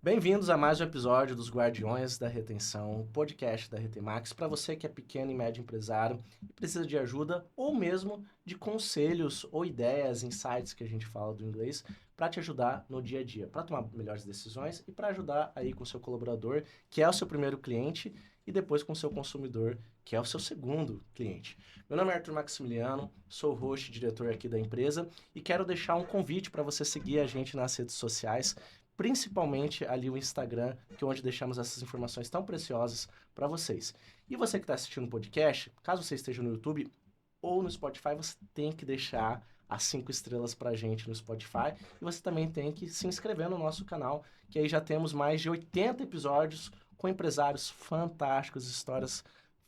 Bem-vindos a mais um episódio dos Guardiões da Retenção, o podcast da RTMax, para você que é pequeno e médio empresário e precisa de ajuda ou mesmo de conselhos ou ideias, insights que a gente fala do inglês, para te ajudar no dia a dia, para tomar melhores decisões e para ajudar aí com o seu colaborador, que é o seu primeiro cliente, e depois com o seu consumidor, que é o seu segundo cliente. Meu nome é Arthur Maximiliano, sou host e diretor aqui da empresa e quero deixar um convite para você seguir a gente nas redes sociais, principalmente ali o Instagram, que é onde deixamos essas informações tão preciosas para vocês. E você que está assistindo o podcast, caso você esteja no YouTube ou no Spotify, você tem que deixar as 5 estrelas para a gente no Spotify e você também tem que se inscrever no nosso canal, que aí já temos mais de 80 episódios com empresários fantásticos, histórias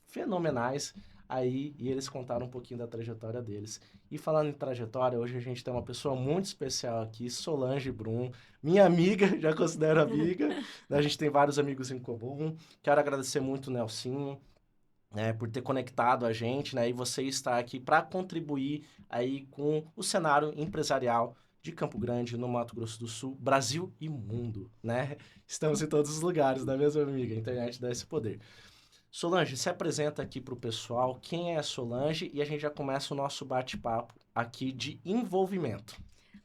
fenomenais aí, e eles contaram um pouquinho da trajetória deles. E falando em trajetória, hoje a gente tem uma pessoa muito especial aqui, Solange Brum, minha amiga, já considero amiga, né? A gente tem vários amigos em comum. Quero agradecer muito o Nelsinho, né, por ter conectado a gente, né, e você estar aqui para contribuir aí com o cenário empresarial de Campo Grande, no Mato Grosso do Sul, Brasil e mundo, né? Estamos em todos os lugares, não é mesmo, amiga? A internet dá esse poder. Solange, se apresenta aqui para o pessoal, quem é a Solange, e a gente já começa o nosso bate-papo aqui de envolvimento.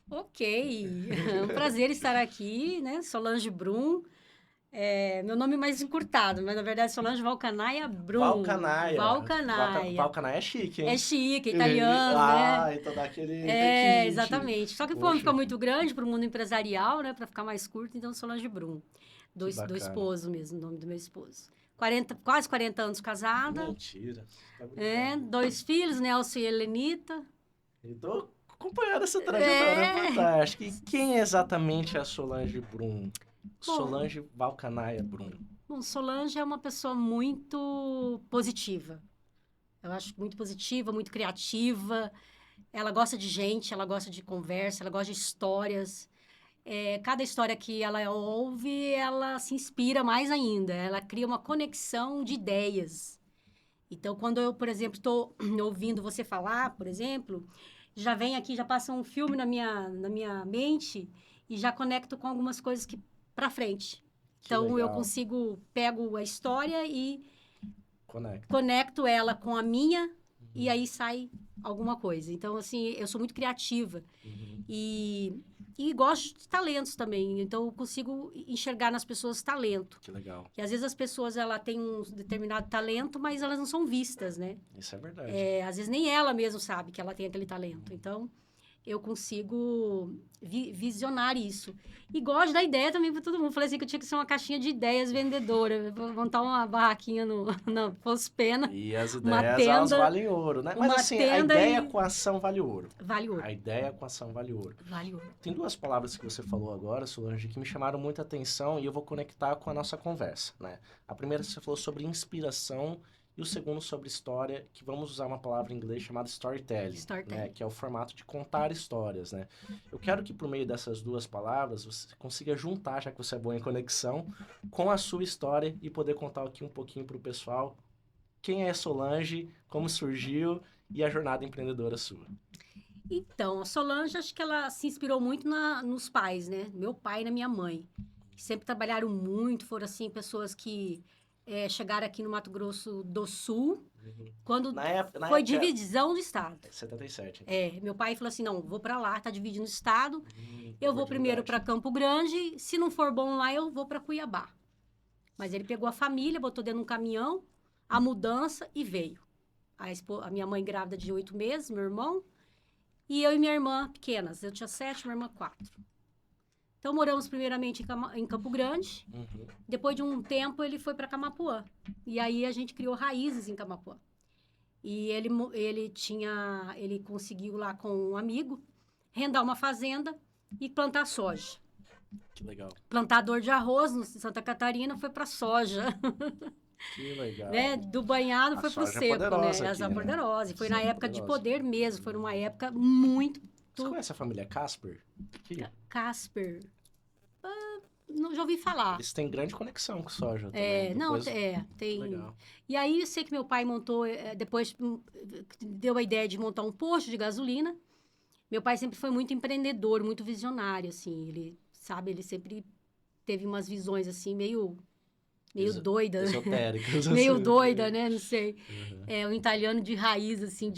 Ok, é um prazer estar aqui, né? Solange Brum, meu nome mais encurtado, mas na verdade é Solange Valcanaia Brum. Valcanaia. Valcanaia. Valcanaia é chique, É hein? chique, é italiano, né? Então dá aquele É, requinte. exatamente. Só que como Poxa, ficou muito grande para o mundo empresarial, né? Para ficar mais curto, então Solange Brum. que Do bacana. esposo mesmo, o nome do meu esposo. Quase 40 anos casada. Mentira. Tá brincando. 2 filhos, Nelson e Helenita. Eu tô acompanhando essa trajetória É. fantástica. E quem é exatamente a Solange Brum? Bom, Solange Valcanaia Brum. Bom, Solange é uma pessoa muito positiva. Eu acho muito positiva, muito criativa. Ela gosta de gente, ela gosta de conversa, ela gosta de histórias. Cada história que ela ouve, ela se inspira mais ainda. Ela cria uma conexão de ideias. Então, quando eu, por exemplo, estou ouvindo você falar, por exemplo, já vem aqui, já passa um filme na minha mente e já conecto com algumas coisas que para frente. Que Então, eu legal. pego a história e Conecta. conecto ela com a minha e aí sai alguma coisa. Então, assim, eu sou muito criativa Uhum. e gosto de talentos também. Então, eu consigo enxergar nas pessoas talento. Que legal. Que às vezes as pessoas ela têm um determinado talento, mas elas não são vistas, né? Isso é verdade. Às vezes nem ela mesma sabe que ela tem aquele talento. Então, eu consigo visionar isso. E gosto da ideia também para todo mundo. Falei assim que eu tinha que ser uma caixinha de ideias vendedora. Vou montar uma barraquinha na Foz Pena, E as uma ideias, elas tenda, valem ouro, né? Mas uma assim, a tenda ideia e... com a ação vale ouro. Vale ouro. A ideia com a ação vale ouro. Vale ouro. Tem 2 palavras que você falou agora, Solange, que me chamaram muita atenção e eu vou conectar com a nossa conversa, né? A primeira você falou sobre inspiração e o segundo sobre história, que vamos usar uma palavra em inglês chamada storytelling, Storytelling. né? Que é o formato de contar histórias, né? Eu quero que por meio dessas 2 palavras você consiga juntar, já que você é bom em conexão, com a sua história e poder contar aqui um pouquinho para o pessoal quem é Solange, como surgiu e a jornada empreendedora sua. Então, a Solange, acho que ela se inspirou muito nos pais, né? Meu pai e na minha mãe. Que sempre trabalharam muito, foram, assim, pessoas que chegaram aqui no Mato Grosso do Sul, quando Na foi época, divisão do estado. 77, então. Meu pai falou assim, não, vou para lá, tá dividindo o estado, eu vou primeiro para Oportunidade. Campo Grande, se não for bom lá, eu vou para Cuiabá. Mas ele pegou a família, botou dentro de um caminhão, a mudança e veio. A minha mãe grávida de 8 meses, meu irmão, e eu e minha irmã pequenas. Eu tinha 7, minha irmã 4. Então, moramos primeiramente em Campo Grande. Uhum. Depois de um tempo, ele foi para Camapuã. E aí, a gente criou raízes em Camapuã. E ele conseguiu lá com um amigo rendar uma fazenda e plantar soja. Que legal. Plantador de arroz no Santa Catarina foi para soja, Que legal. né? Do banhado A foi para o soja é seco, poderosa né? aqui, Essa né? poderosa. E foi na Soja época de poderosa. poder mesmo. Foi numa época muito Você conhece a família Casper? Aqui. Casper. Não, já ouvi falar. Eles têm grande conexão com soja também. Não, Depois... tem. Legal. E aí eu sei que meu pai montou, depois deu a ideia de montar um posto de gasolina. Meu pai sempre foi muito empreendedor, muito visionário, assim. Ele, sabe, ele sempre teve umas visões, assim, meio doidas. Esotéricas. Meio assim. doida, né? Não sei. Uhum. É um italiano de raiz, assim,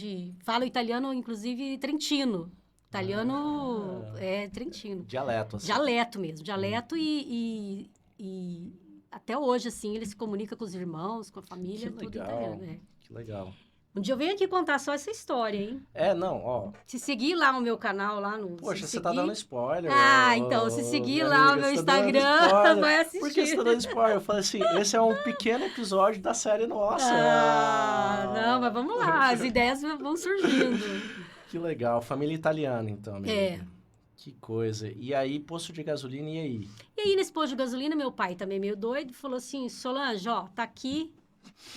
Fala italiano, inclusive, trentino. Italiano Ah, é trentino. dialeto, assim. Dialeto mesmo. Hum. Dialeto e até hoje, assim, ele se comunica com os irmãos, com a Que família, tudo legal, italiano, que legal. Um dia eu venho aqui contar só essa história, hein? Não, ó. Se seguir lá o meu canal, se Poxa, você tá dando seguir... spoiler, Então, se seguir minha lá o amiga, meu você tá dando Instagram, spoiler. vai Por que você tá assistir. dando spoiler? Eu falei assim, esse é um pequeno episódio da série nossa. Não, mas vamos lá, as ideias vão surgindo. Que legal, família italiana, então, minha É. amiga. Que coisa. E aí, posto de gasolina, e aí? E aí, nesse posto de gasolina, meu pai também meio doido, falou assim, Solange, ó, tá aqui,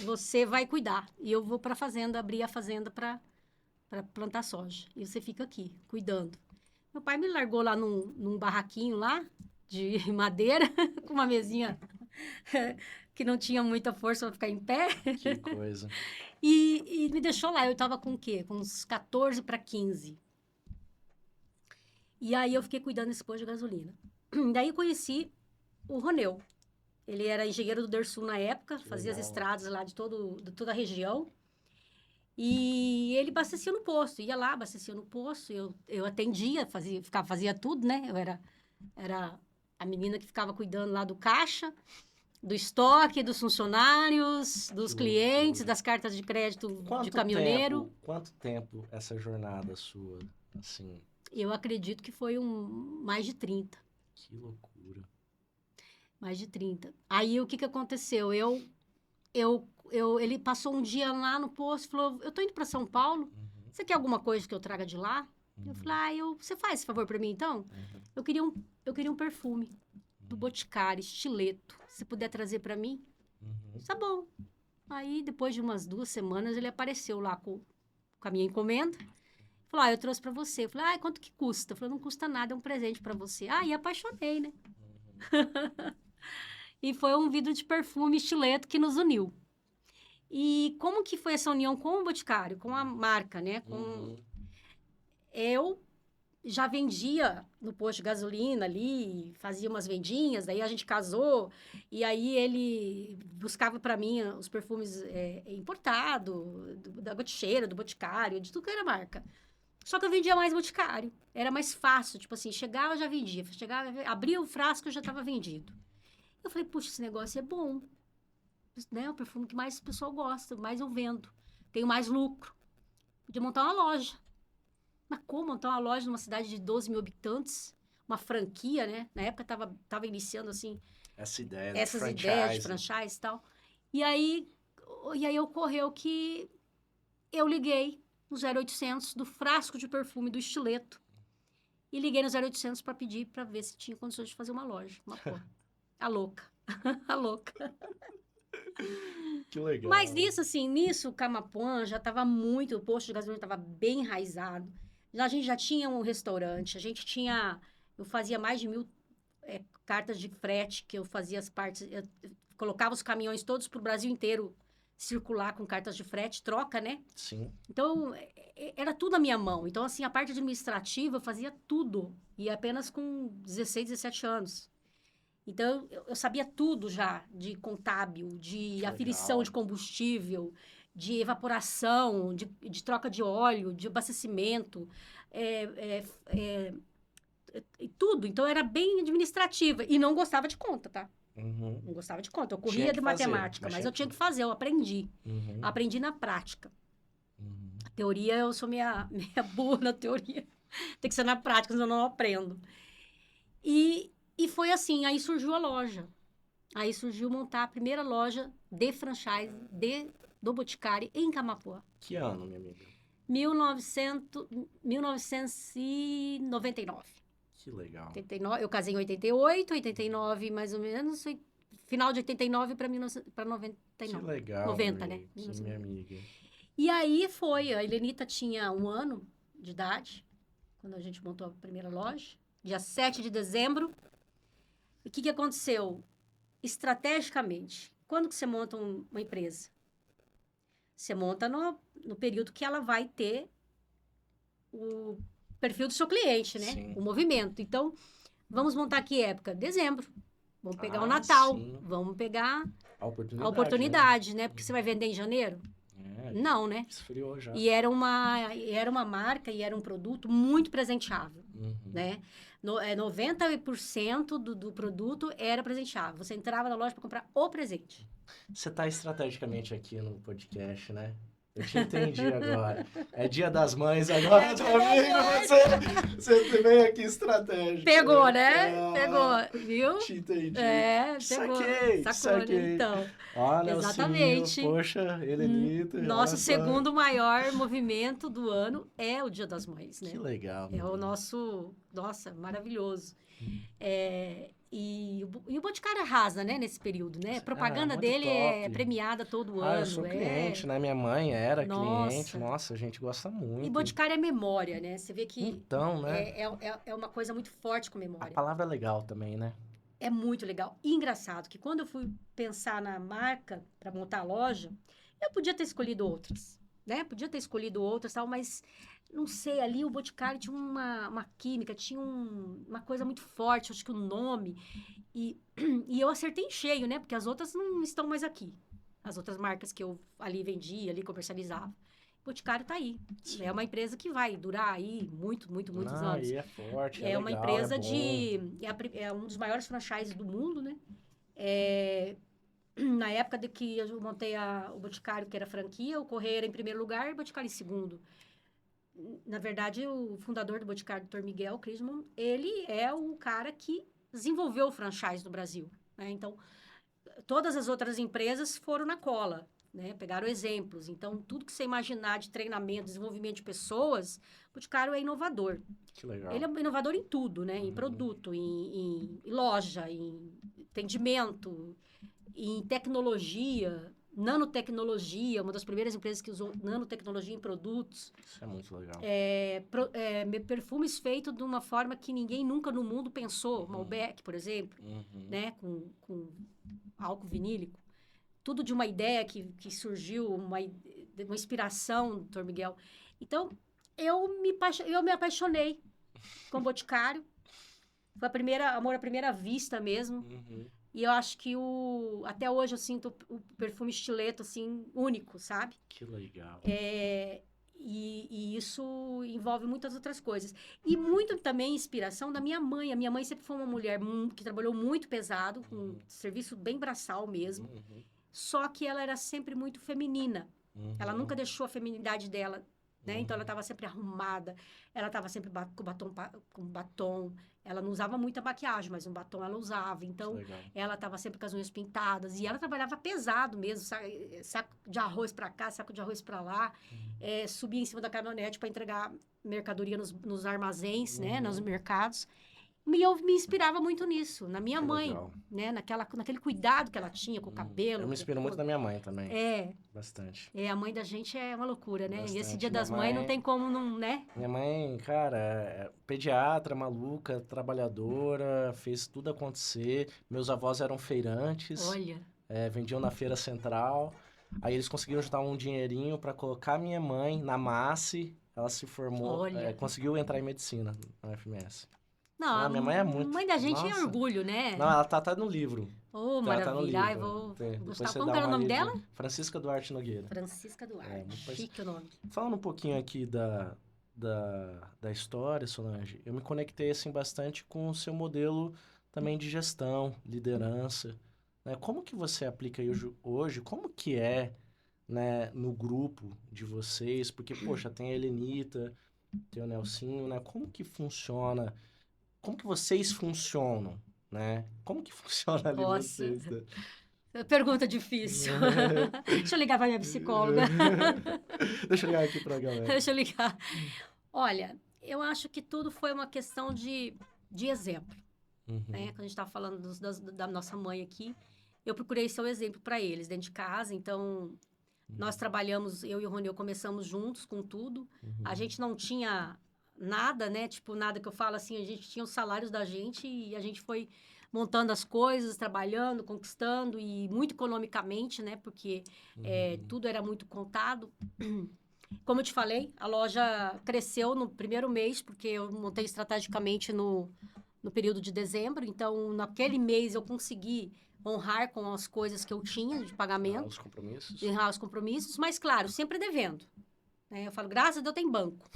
você vai cuidar. E eu vou pra fazenda, abrir a fazenda pra plantar soja. E você fica aqui, cuidando. Meu pai me largou lá num barraquinho lá, de madeira, com uma mesinha que não tinha muita força pra ficar em pé. Que coisa. E me deixou lá. Eu tava com o quê? Com uns 14 para 15. E aí eu fiquei cuidando desse posto de gasolina. Daí eu conheci o Roneu. Ele era engenheiro do Dersul na época, fazia as legal. estradas lá de toda a região. E ele abastecia no posto, ia lá, abastecia no posto, eu atendia, fazia tudo, né? Eu era a menina que ficava cuidando lá do caixa, do estoque, dos funcionários, dos Que clientes, loucura. das cartas de crédito de caminhoneiro. Quanto tempo essa jornada sua, assim, Eu acredito que foi mais de 30. que loucura. Mais de 30. Aí, o que aconteceu? Ele passou um dia lá no posto e falou, eu tô indo para São Paulo, Uhum, você quer alguma coisa que eu traga de lá? Eu uhum, falei, você faz esse favor para mim, então? uhum, Eu queria um perfume do Boticário, estileto. Se puder trazer para mim, uhum. tá bom. Aí, depois de umas 2 semanas, ele apareceu lá com a minha encomenda. Falou, eu trouxe para você. Eu falei, quanto que custa? Eu falei, não custa nada, é um presente para você. E apaixonei, né? E foi um vidro de perfume estileto que nos uniu. E como que foi essa união com o Boticário, com a marca, né? Uhum. Eu já vendia no posto de gasolina ali, fazia umas vendinhas, daí a gente casou, e aí ele buscava para mim os perfumes importados, da Boticheira, do Boticário, de tudo que era marca. Só que eu vendia mais Boticário, era mais fácil, tipo assim, chegava, já vendia, chegava, abria o frasco, já estava vendido. Eu falei, puxa, esse negócio é bom, né? O perfume que mais o pessoal gosta, mais eu vendo, tenho mais lucro. Podia montar uma loja. Mas como montar uma loja numa cidade de 12 mil habitantes? Uma franquia, né? Na época tava iniciando, assim, Essa ideia de essas franchise. ideias de franchise e tal. E aí ocorreu que eu liguei no 0800 do frasco de perfume do estileto. E liguei no 0800 para pedir para ver se tinha condições de fazer uma loja. Uma porra. A louca. A louca. Que legal. Mas nisso, o Camapuã já estava o posto de gasolina estava bem enraizado. A gente já tinha um restaurante, eu fazia mais de 1000 cartas de frete, que eu fazia as partes, eu colocava os caminhões todos para o Brasil inteiro circular com cartas de frete, troca, né? Sim. Então, era tudo na minha mão. Então, assim, a parte administrativa eu fazia tudo, e apenas com 16, 17 anos. Então, eu sabia tudo já, de contábil, de Que aferição legal. de combustível, de evaporação, de troca de óleo, de abastecimento, e tudo. Então, era bem administrativa. E não gostava de conta, tá? Uhum. Não gostava de conta. Eu Tinha corria que de fazer, matemática, mas mas tinha eu tinha que- que fazer, eu aprendi. Uhum. Aprendi na prática. Uhum. Teoria, eu sou meia burra na teoria. Tem que ser na prática, senão eu não aprendo. E foi assim, aí surgiu a loja. Aí surgiu montar a primeira loja de franchise do Boticário em Camapuã. Que ano, minha amiga? 1999. Que legal. 89, eu casei em 88, 89 mais ou menos, foi final de 89 para 99. Que legal. 90, né? Que minha amiga. E aí a Helenita tinha 1 ano de idade, quando a gente montou a primeira loja, dia 7 de dezembro. E o que aconteceu? Estrategicamente, quando que você monta uma empresa? Você monta no período que ela vai ter o perfil do seu cliente, né? Sim. O movimento. Então, vamos montar que época? Dezembro. Vamos pegar o Ah, Natal. sim. Vamos pegar A a oportunidade, né? Porque você vai vender em janeiro? É, Não, né? esfriou já. E era uma marca e era um produto muito presenteável, Uhum. né? 90% do produto era presenteável. Você entrava na loja para comprar o presente. Você tá estrategicamente aqui no podcast, né? Eu te entendi agora. É Dia das Mães agora, você veio aqui estratégico. Pegou, né? Ah, Pegou, viu? te entendi. É, pegou. Saquei, Sacou, né? saquei. Então, Ó, Nelsinho, exatamente. poxa, Helenita, olha Nosso só. segundo maior movimento do ano é o Dia das Mães, Que né? legal, É o menino. nosso... Nossa, maravilhoso. E o Boticário arrasa, né, nesse período, né? A Ah, propaganda muito dele é top. premiada todo Ah, eu ano. sou cliente, né? Minha mãe era cliente. Nossa. Nossa, a gente gosta E muito. Boticário é memória, né? Você vê que Então, né? é uma coisa muito forte com A memória. palavra é legal também, né? É muito legal. E engraçado que quando eu fui pensar na marca para montar a loja, eu podia ter escolhido outras, né? Podia ter escolhido outras, tal, mas não sei, ali o Boticário tinha uma química, tinha uma coisa muito forte, acho que o nome. E, e eu acertei em cheio, né? Porque as outras não estão mais aqui. As outras marcas que eu ali vendia, ali comercializava. O Boticário tá aí. É uma empresa que vai durar aí muitos Não, anos. e é forte, é É uma legal, é empresa bom. é um dos maiores franchises do mundo, né? É, na época de que eu montei o Boticário, que era franquia, o Correia era em primeiro lugar e o Boticário em segundo. Na verdade, o fundador do Boticário, Dr. Miguel Crisman, ele é o cara que desenvolveu o franchise no Brasil, né? Então, todas as outras empresas foram na cola, né? Pegaram exemplos. Então, tudo que você imaginar de treinamento, desenvolvimento de pessoas, o Boticário é inovador. Que legal. Ele é inovador em tudo, né? Em produto, em loja, em atendimento, em tecnologia, nanotecnologia, uma das primeiras empresas que usou nanotecnologia em produtos. Isso é muito legal. Perfumes feitos de uma forma que ninguém nunca no mundo pensou. Malbec, por exemplo, Uhum. né? Com álcool vinílico. Tudo de uma ideia que surgiu, uma inspiração do Dr. Miguel. Então, eu me apaixonei com o Boticário. Foi amor à primeira vista mesmo. Uhum. E eu acho que até hoje eu sinto o perfume estileto, assim, único, sabe? Que legal. E isso envolve muitas outras coisas. E muito também inspiração da minha mãe. A minha mãe sempre foi uma mulher que trabalhou muito pesado, com serviço bem braçal mesmo. Uhum. Só que ela era sempre muito feminina. Uhum. Ela nunca deixou a feminilidade dela, né? Então, ela estava sempre arrumada. Ela estava sempre com batom. Ela não usava muita maquiagem, mas um batom ela usava. Então, ela estava sempre com as unhas pintadas. E ela trabalhava pesado mesmo. Saco de arroz para cá, saco de arroz para lá. Subia em cima da caminhonete para entregar mercadoria nos armazéns, né? Nos mercados. E eu me inspirava muito nisso, na minha mãe, legal. né? Naquele cuidado que ela tinha com o cabelo. Eu me inspiro muito na minha mãe também. Bastante. A mãe da gente é uma loucura, né? Bastante. E esse Dia das Mães não tem como não, né? Minha mãe, cara, é pediatra, maluca, trabalhadora, fez tudo acontecer. Meus avós eram feirantes. Olha. Vendiam na feira central. Aí eles conseguiram juntar um dinheirinho para colocar minha mãe na MASSE. Ela se formou, conseguiu entrar em medicina na UFMS. Não, minha mãe é muito... mãe da gente Nossa. é orgulho, né? Não, ela tá no livro. Oh, Tá no maravilha. livro. Vou Depois gostar. você Como dá que era o uma nome lidinha. dela? Francisca Duarte Nogueira. Francisca Duarte. Chique o nome. Falando um pouquinho aqui da história, Solange, eu me conectei assim bastante com o seu modelo também de gestão, liderança, né? Como que você aplica hoje? Como que é, né, no grupo de vocês? Porque, poxa, tem a Helenita, tem o Nelsinho, né? Como que funciona? Como que vocês funcionam, né? Como que funciona ali Nossa. vocês? Né? Pergunta difícil. Deixa eu ligar para minha psicóloga. Deixa eu ligar aqui pra galera. Deixa eu ligar. Olha, eu acho que tudo foi uma questão de exemplo. Né? Quando a gente estava falando da nossa mãe aqui, eu procurei ser o exemplo para eles dentro de casa. Então, nós trabalhamos, eu e o Ronil começamos juntos com tudo. A gente não tinha nada, né? Tipo, nada que eu falo assim, a gente tinha os salários da gente e a gente foi montando as coisas, trabalhando, conquistando e muito economicamente, né? Porque tudo era muito contado. Como eu te falei, a loja cresceu no primeiro mês, porque eu montei estrategicamente no no período de dezembro. Então, naquele mês, eu consegui honrar com as coisas que eu tinha de pagamento. Os compromissos. Honrar os compromissos. Mas, claro, sempre devendo. Eu falo, graças a Deus tem banco.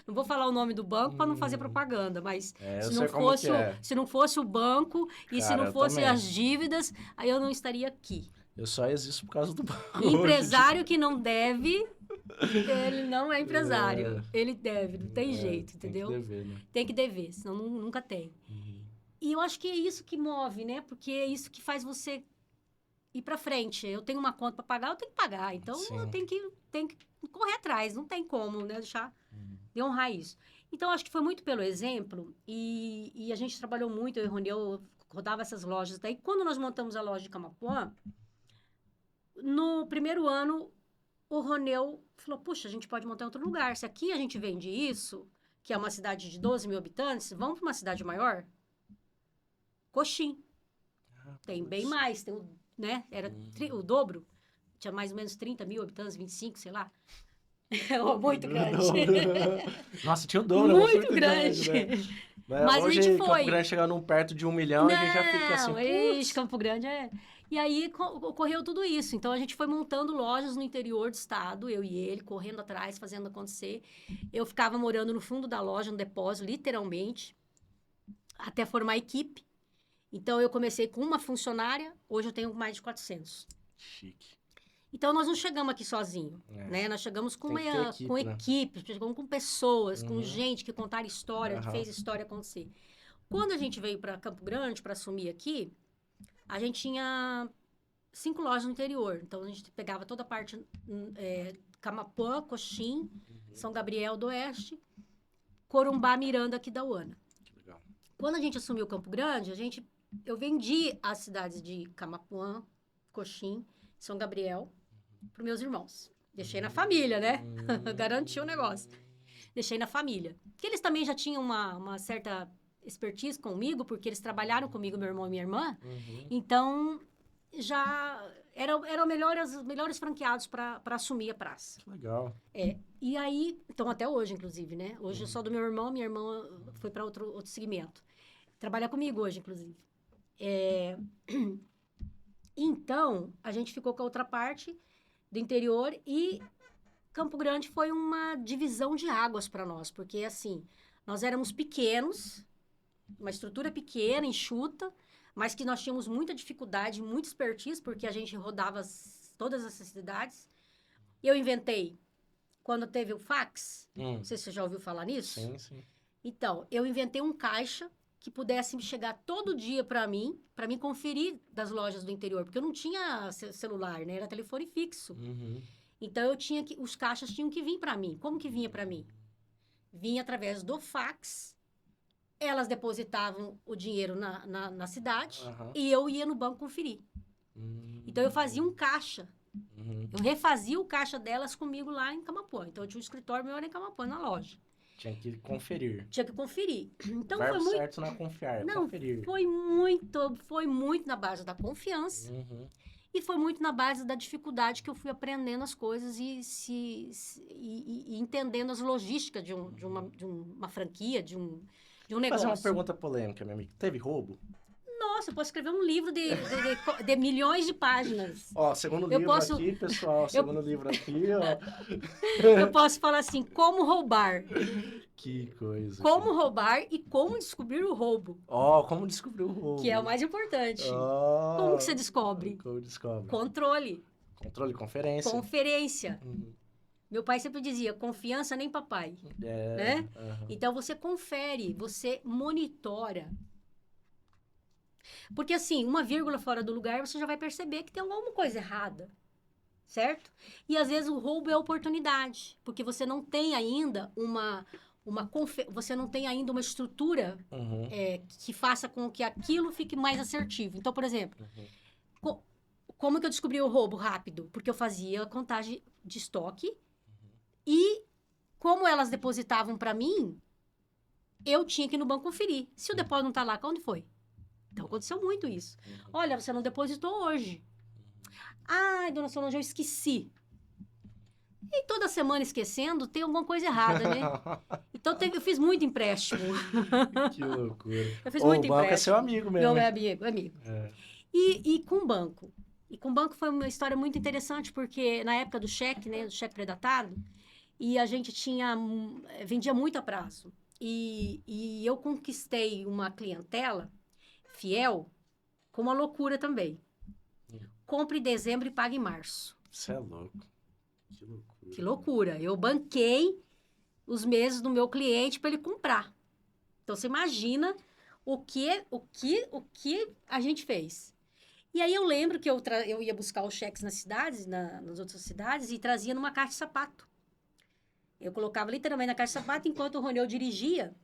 Não vou falar o nome do banco para não fazer propaganda, mas se não fosse o banco e se não fossem as dívidas, aí eu não estaria aqui. Eu só existo por causa do banco. Empresário que não deve, ele não é empresário. Ele deve, não tem jeito, entendeu? Tem que dever, né? Tem que dever, senão nunca tem. E eu acho que é isso que move, né? Porque é isso que faz você ir para frente. Eu tenho uma conta para pagar, eu tenho que pagar. Então, eu tenho que correr atrás. Não tem como, né? Deixar de honrar isso. Então, acho que foi muito pelo exemplo. E a gente trabalhou muito, eu e o Roneu, rodava essas lojas. Daí, quando nós montamos a loja de Camapuã, no primeiro ano, o Roneu falou, puxa, a gente pode montar em outro lugar. Se aqui a gente vende isso, que é uma cidade de 12 mil habitantes, vamos para uma cidade maior? Coxim. Tem bem mais, tem né? Era o dobro. Tinha mais ou menos 30 mil habitantes, 25, sei lá. Muito grande. Nossa, tinha o dobro. Muito grande. Né? Mas hoje, a gente foi. Campo Grande chegando perto de 1 milhão, a gente já fica assim... Campo Grande é... E aí, ocorreu tudo isso. Então, a gente foi montando lojas no interior do estado, eu e ele, correndo atrás, fazendo acontecer. Eu ficava morando no fundo da loja, no depósito, literalmente, até formar a equipe. Então, eu comecei com uma funcionária, hoje eu tenho mais de 400. Chique. Então, nós não chegamos aqui sozinhos, né? Nós chegamos com equipe, chegamos com pessoas, com gente que contaram história, que fez história acontecer. Quando a gente veio para Campo Grande, para assumir aqui, a gente tinha 5 lojas no interior. Então, a gente pegava toda a parte Camapuã, Coxim, São Gabriel do Oeste, Corumbá, Miranda, aqui da Uana. Que legal. Quando a gente assumiu Campo Grande, eu vendi as cidades de Camapuã, Coxim, São Gabriel para meus irmãos. Deixei na família, né? Garanti o negócio. Deixei na família. Porque eles também já tinham uma certa expertise comigo, porque eles trabalharam comigo, meu irmão e minha irmã. Então, já eram os melhores franqueados para assumir a praça. Que legal. E aí, então até hoje, inclusive, né? Hoje é só do meu irmão, minha irmã foi para outro segmento. Trabalha comigo hoje, inclusive. Então, a gente ficou com a outra parte do interior e Campo Grande foi uma divisão de águas para nós, porque, assim, nós éramos pequenos, uma estrutura pequena, enxuta, mas que nós tínhamos muita dificuldade, muita expertise, porque a gente rodava todas essas cidades. Eu inventei, quando teve o fax, não sei se você já ouviu falar nisso. Sim. Então, eu inventei um caixa que pudesse chegar todo dia para mim conferir das lojas do interior, porque eu não tinha celular, né? Era telefone fixo. Então, os caixas tinham que vir para mim. Como que vinha para mim? Vinha através do fax, elas depositavam o dinheiro na cidade e eu ia no banco conferir. Então, eu fazia um caixa. Eu refazia o caixa delas comigo lá em Camapuã. Então, eu tinha um escritório meu em Camapuã, na loja. Tinha que conferir. Então, Verbo foi muito... certo não é confiar, é conferir. Foi muito na base da confiança. E foi muito na base da dificuldade que eu fui aprendendo as coisas e entendendo as logísticas de uma franquia, de um negócio. Vou fazer uma pergunta polêmica, meu amigo. Teve roubo? Nossa, eu posso escrever um livro de milhões de páginas. Segundo livro aqui, pessoal. Segundo livro aqui, ó. Eu posso falar assim, como roubar. Que coisa. Como roubar e como descobrir o roubo. Como descobrir o roubo. Que é o mais importante. Como que você descobre? Como descobre? Controle. Controle, conferência. Conferência. Meu pai sempre dizia, confiança nem papai. Né? Então, você confere, você monitora. Porque, assim, uma vírgula fora do lugar, você já vai perceber que tem alguma coisa errada, certo? E, às vezes, o roubo é oportunidade, porque você não tem ainda você não tem ainda uma estrutura que faça com que aquilo fique mais assertivo. Então, por exemplo, como que eu descobri o roubo rápido? Porque eu fazia a contagem de estoque e, como elas depositavam para mim, eu tinha que ir no banco conferir. Se o depósito não está lá, onde foi? Então, aconteceu muito isso. Olha, você não depositou hoje. Ai, dona Solange, eu esqueci. E toda semana esquecendo, tem alguma coisa errada, né? Então eu fiz muito empréstimo. Que loucura. Eu fiz Ô, o muito banco é seu empréstimo. amigo Meu mesmo, hein? amigo, amigo. É. E com o banco. E com o banco foi uma história muito interessante, porque na época do cheque, né? Do cheque predatado, e a gente vendia muito a prazo. E eu conquistei uma clientela fiel com uma loucura também. Compre em dezembro e pague em março. Você é louco. Que loucura. Que loucura. Eu banquei os meses do meu cliente para ele comprar. Então, você imagina o que a gente fez. E aí, eu lembro que eu ia buscar os cheques nas cidades, nas outras cidades, e trazia numa caixa de sapato. Eu colocava literalmente na caixa de sapato, enquanto o Roneu dirigia,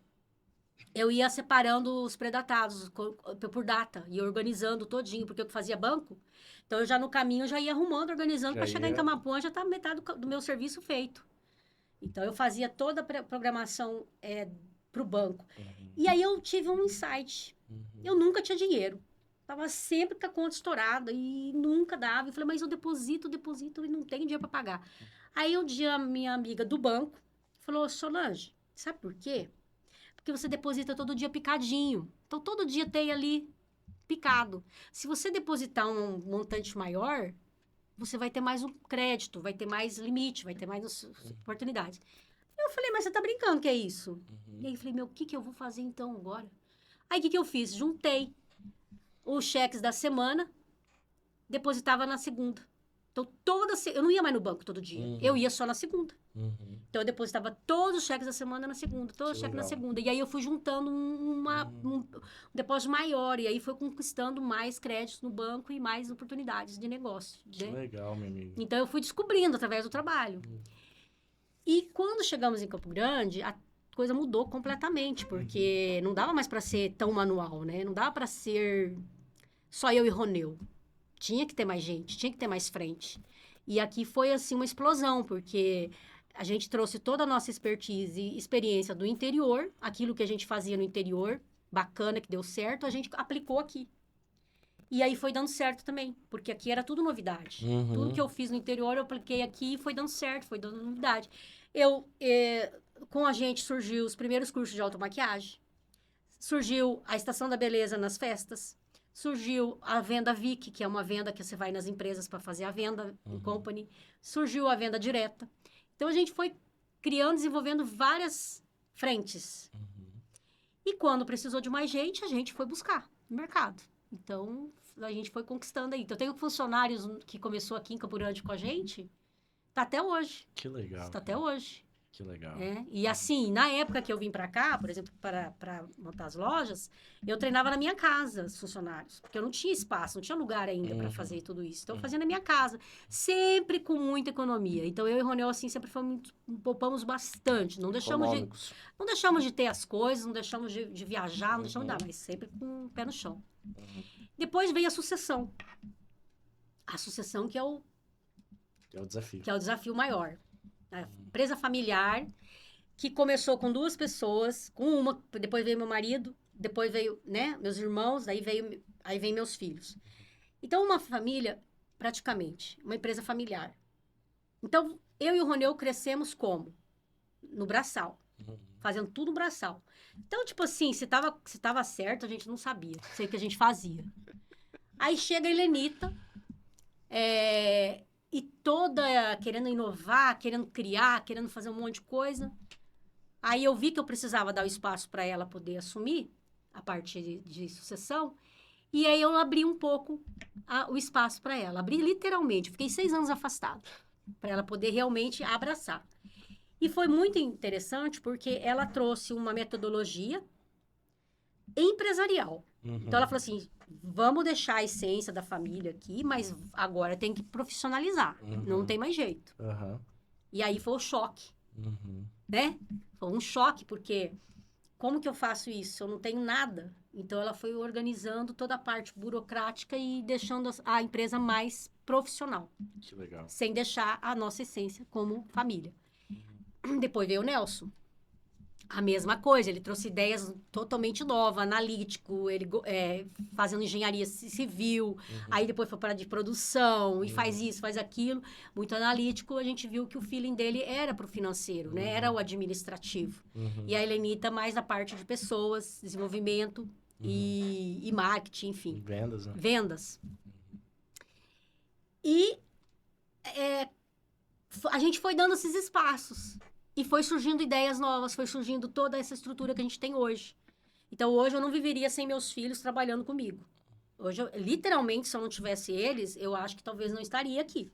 eu ia separando os predatados por data, ia organizando todinho, porque eu fazia banco. Então, eu já no caminho, já ia arrumando, organizando, para chegar em Camapuã, já tá metade do meu serviço feito. Então, eu fazia toda a programação para o banco. E aí, eu tive um insight. Eu nunca tinha dinheiro. Tava sempre com a conta estourada e nunca dava. Eu falei, mas eu deposito e não tenho dinheiro para pagar. Aí, um dia, a minha amiga do banco falou, Solange, sabe por quê? Porque você deposita todo dia picadinho. Então, todo dia tem ali picado. Se você depositar um montante maior, você vai ter mais um crédito, vai ter mais limite, vai ter mais oportunidades. Eu falei, mas você tá brincando que é isso? E aí eu falei, meu, o que eu vou fazer então agora? Aí o que eu fiz? Juntei os cheques da semana, depositava na segunda. Então, eu não ia mais no banco todo dia. Eu ia só na segunda. Então, eu depositava todos os cheques da semana na segunda, todos os cheques na segunda. E aí, eu fui juntando um depósito maior. E aí, foi conquistando mais créditos no banco e mais oportunidades de negócio. Que legal, meu amigo. Então, eu fui descobrindo através do trabalho. E quando chegamos em Campo Grande, a coisa mudou completamente, porque não dava mais para ser tão manual, né? Não dava para ser só eu e Roneu. Tinha que ter mais gente, tinha que ter mais frente. E aqui foi, assim, uma explosão, porque a gente trouxe toda a nossa expertise e experiência do interior, aquilo que a gente fazia no interior, bacana, que deu certo, a gente aplicou aqui. E aí foi dando certo também, porque aqui era tudo novidade. Tudo que eu fiz no interior, eu apliquei aqui e foi dando certo, foi dando novidade. Com a gente surgiu os primeiros cursos de automaquiagem, surgiu a Estação da Beleza nas festas, surgiu a venda Vic, que é uma venda que você vai nas empresas para fazer a venda, company. Surgiu a venda direta. Então, a gente foi criando, desenvolvendo várias frentes. E quando precisou de mais gente, a gente foi buscar no mercado. Então, a gente foi conquistando aí. Então, eu tenho funcionários que começou aqui em Campo Grande com a gente, tá até hoje. Que legal. Está até hoje. Que legal. E assim, na época que eu vim para cá, por exemplo, para montar as lojas, eu treinava na minha casa os funcionários, porque eu não tinha espaço, não tinha lugar ainda para fazer tudo isso. Então, eu fazia na minha casa, sempre com muita economia. Então, eu e o Ronel, assim, sempre poupamos bastante. Não deixamos de ter as coisas, não deixamos de viajar, não deixamos de dar, mas sempre com o pé no chão. Depois veio a sucessão. A sucessão que é o desafio. Que é o desafio maior. A empresa familiar, que começou com 2 pessoas, com uma, depois veio meu marido, depois veio, né, meus irmãos, aí vem meus filhos. Então, uma família, praticamente, uma empresa familiar. Então, eu e o Roneu crescemos como? No braçal, fazendo tudo no braçal. Então, tipo assim, se tava certo, a gente não sabia, sei o que a gente fazia. Aí chega a Helenita, e toda querendo inovar, querendo criar, querendo fazer um monte de coisa. Aí eu vi que eu precisava dar o espaço para ela poder assumir a parte de sucessão. E aí eu abri um pouco o espaço para ela. Abri literalmente. Fiquei 6 anos afastada para ela poder realmente abraçar. E foi muito interessante porque ela trouxe uma metodologia empresarial. Então, ela falou assim, vamos deixar a essência da família aqui, mas agora tem que profissionalizar. Não tem mais jeito. E aí foi o choque, né? Foi um choque, porque como que eu faço isso? Eu não tenho nada. Então, ela foi organizando toda a parte burocrática e deixando a empresa mais profissional. Que legal. Sem deixar a nossa essência como família. Depois veio o Nelson. A mesma coisa, ele trouxe ideias totalmente novas, analítico, ele fazendo engenharia civil, aí depois foi para de produção, e faz isso, faz aquilo, muito analítico, a gente viu que o feeling dele era para o financeiro, né? Era o administrativo. E a Helenita mais da parte de pessoas, desenvolvimento e marketing, enfim. Vendas, né? Vendas. E a gente foi dando esses espaços. E foi surgindo ideias novas, foi surgindo toda essa estrutura que a gente tem hoje. Então, hoje eu não viveria sem meus filhos trabalhando comigo. Hoje, literalmente, se eu não tivesse eles, eu acho que talvez não estaria aqui.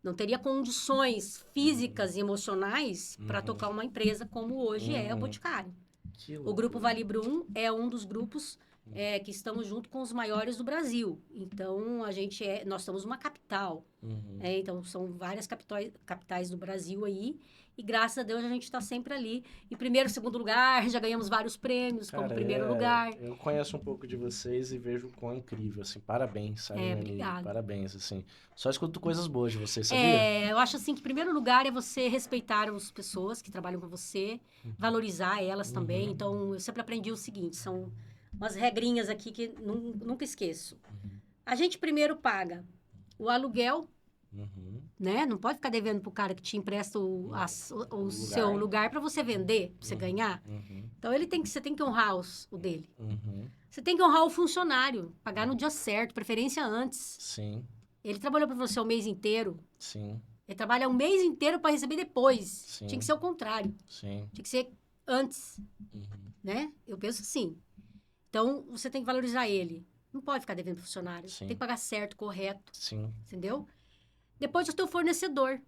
Não teria condições físicas e emocionais para tocar uma empresa como hoje é o Boticário. O Grupo Vale Brum é um dos grupos que estamos junto com os maiores do Brasil. Então, nós estamos numa capital. Então, são várias capitais do Brasil aí. E, graças a Deus, a gente está sempre ali. Em primeiro, segundo lugar, já ganhamos vários prêmios como primeiro lugar. Eu conheço um pouco de vocês e vejo o quão incrível, assim. Parabéns, sabe, minha amiga? Obrigada. Parabéns, assim. Só escuto coisas boas de vocês, sabia? Eu acho, assim, que em primeiro lugar é você respeitar as pessoas que trabalham com você, valorizar elas também. Então, eu sempre aprendi o seguinte, são umas regrinhas aqui que nunca esqueço. A gente primeiro paga o aluguel, né? Não pode ficar devendo pro cara que te empresta o seu lugar para você vender, para você ganhar. Então, você tem que honrar o dele. Você tem que honrar o funcionário, pagar no dia certo, preferência antes. Sim. Ele trabalhou para você o mês inteiro. Sim. Ele trabalha o mês inteiro para receber depois. Sim. Tinha que ser o contrário. Sim. Tinha que ser antes, né? Eu penso assim. Então, você tem que valorizar ele. Não pode ficar devendo pro funcionário. Sim. Tem que pagar certo, correto. Sim. Entendeu? Depois, o teu fornecedor.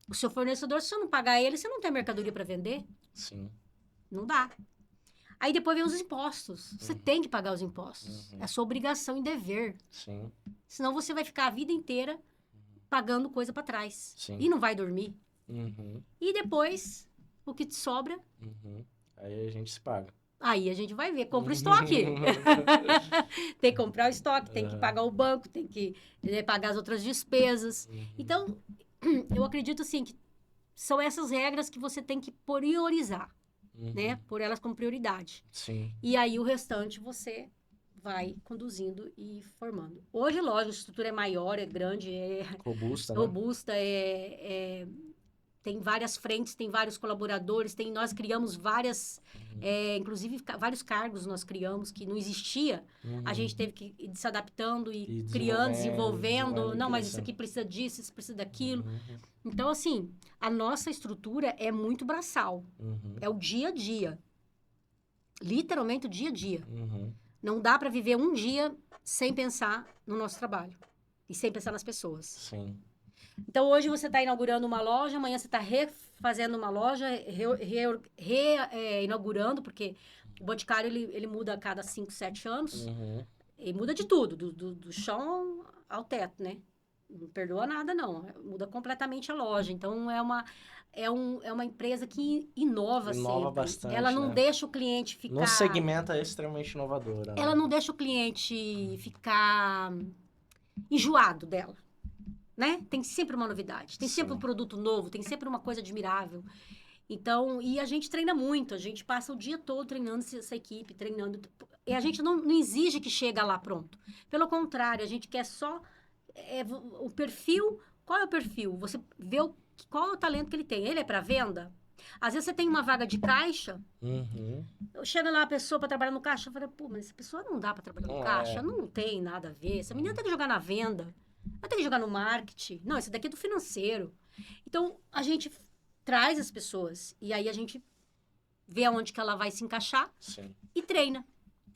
O seu fornecedor, se você não pagar ele, você não tem mercadoria para vender. Sim. Não dá. Aí, depois vem os impostos. Você tem que pagar os impostos. É a sua obrigação e dever. Sim. Senão, você vai ficar a vida inteira pagando coisa para trás. Sim. E não vai dormir. E depois, o que te sobra... Aí a gente se paga. Aí a gente vai ver, compra o estoque. Tem que comprar o estoque, tem que pagar o banco, tem que pagar as outras despesas. Então, eu acredito assim que são essas regras que você tem que priorizar, né? Por elas como prioridade. Sim. E aí o restante você vai conduzindo e formando. Hoje, lógico, a estrutura é maior, é grande, robusta, né? Robusta, tem várias frentes, tem vários colaboradores, nós criamos várias, inclusive vários cargos nós criamos que não existia. A gente teve que ir se adaptando e criando, desenvolvendo. Não, mas isso aqui precisa disso, isso precisa daquilo. Então, assim, a nossa estrutura é muito braçal. É o dia a dia. Literalmente o dia a dia. Não dá para viver um dia sem pensar no nosso trabalho e sem pensar nas pessoas. Sim. Então, hoje você está inaugurando uma loja, amanhã você está refazendo uma loja, inaugurando, porque o Boticário, ele muda a cada 5, 7 anos. E muda de tudo, do chão ao teto, né? Não perdoa nada, não. Muda completamente a loja. Então, é uma empresa que inova sempre. Bastante, ela não né? deixa o cliente ficar... No segmento é extremamente inovadora. Né? Ela não deixa o cliente ficar enjoado dela. Né? Tem sempre uma novidade, tem sempre um produto novo, tem sempre uma coisa admirável. Então, e a gente treina muito, a gente passa o dia todo treinando essa equipe, treinando. E a gente não exige que chegue lá pronto. Pelo contrário, a gente quer só o perfil. Qual é o perfil? Você vê qual é o talento que ele tem. Ele é para venda? Às vezes você tem uma vaga de caixa, chega lá a pessoa para trabalhar no caixa, eu falo, pô, mas essa pessoa não dá para trabalhar no caixa, não tem nada a ver. Essa menina tem que jogar na venda. Ela tem que jogar no marketing. Não, esse daqui é do financeiro. Então, a gente traz as pessoas. E aí, a gente vê aonde que ela vai se encaixar. Sim. E treina.